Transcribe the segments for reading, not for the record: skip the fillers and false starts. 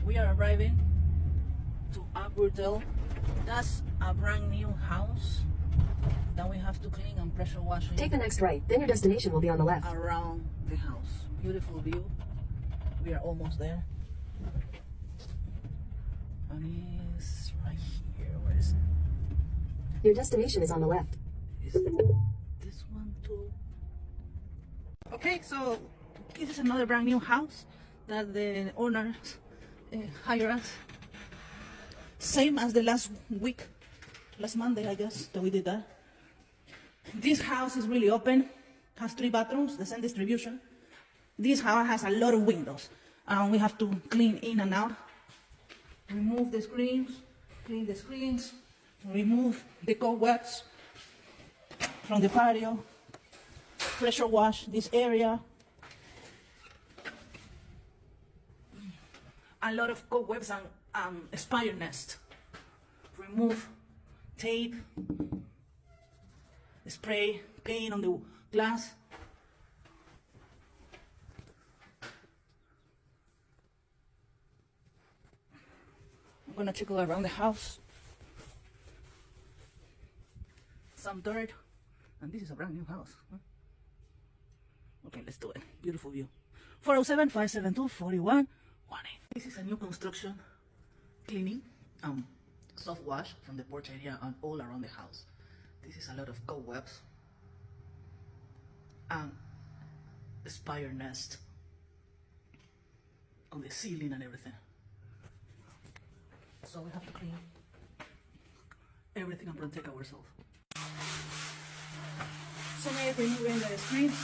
We are arriving to Auburndale. That's a brand new house that we have to clean and pressure wash. Take the next right, then your destination will be on the left. Around the house. Beautiful view. We are almost there. And it's right here. Where is it? Your destination is on the left. Is this one too? Okay, so this is another brand new house that the owners hire us. Same as the last Monday, I guess, that we did that. This house is really open, has 3 bathrooms, the same distribution. This house has a lot of windows, and we have to clean in and out. Remove the screens, clean the screens, remove the cobwebs from the patio, pressure wash this area. A lot of cobwebs and spider nest. Remove tape, spray paint on the glass. I'm gonna trickle around the house. Some dirt, and this is a brand new house. Okay, let's do it. Beautiful view. 407-572-4118. This is a new construction, cleaning, soft wash from the porch area and all around the house. This is a lot of cobwebs and the spider nest on the ceiling and everything. So we have to clean everything and protect ourselves. So now we're removing the screens.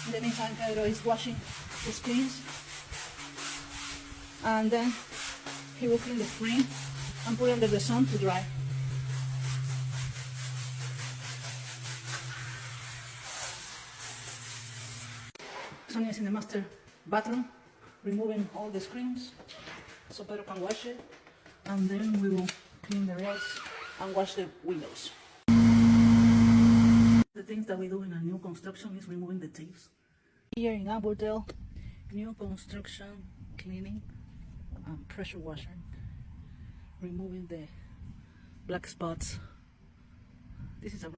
In the meantime, Pedro is washing the screens. And then he will clean the frame and put it under the sun to dry. Sonia is in the master bathroom, removing all the screens so Pedro can wash it. And then we will clean the rest and wash the windows. The things that we do in a new construction is removing the tapes. Here in Auburndale, new construction cleaning and pressure washing, removing the black spots. This is a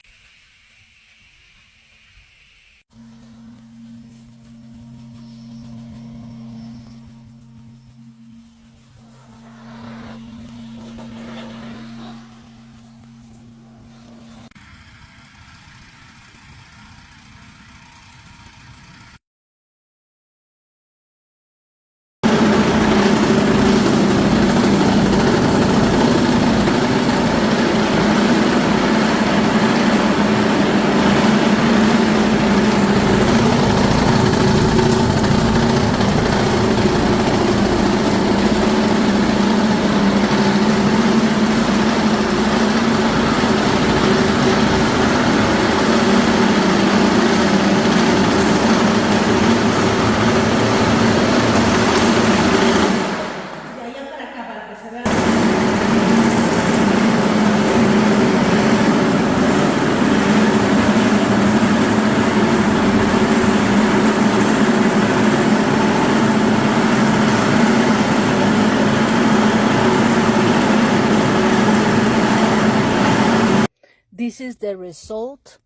This is the result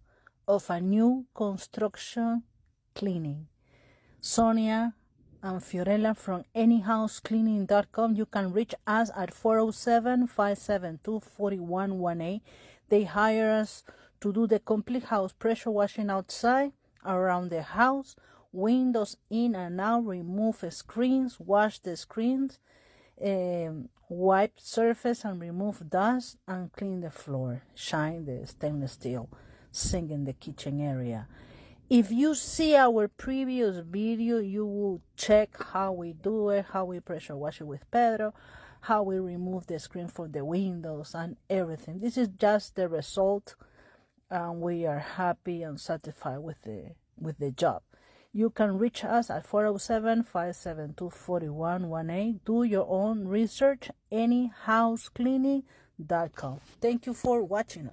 of a new construction cleaning. Sonia and Fiorella from anyhousecleaning.com. You can reach us at 407-572-4118. They hire us to do the complete house pressure washing outside, around the house, windows in and out, remove screens, wash the screens, wipe surface and remove dust, and clean the floor, shine the stainless steel sink in the kitchen area. If you see our previous video, you will check how we do it, how we pressure wash it with Pedro, how we remove the screen for the windows and everything. This is just the result, and we are happy and satisfied with the job. You can reach us at 407-572-4118. Do your own research, anyhousecleaning.com. Thank you for watching us.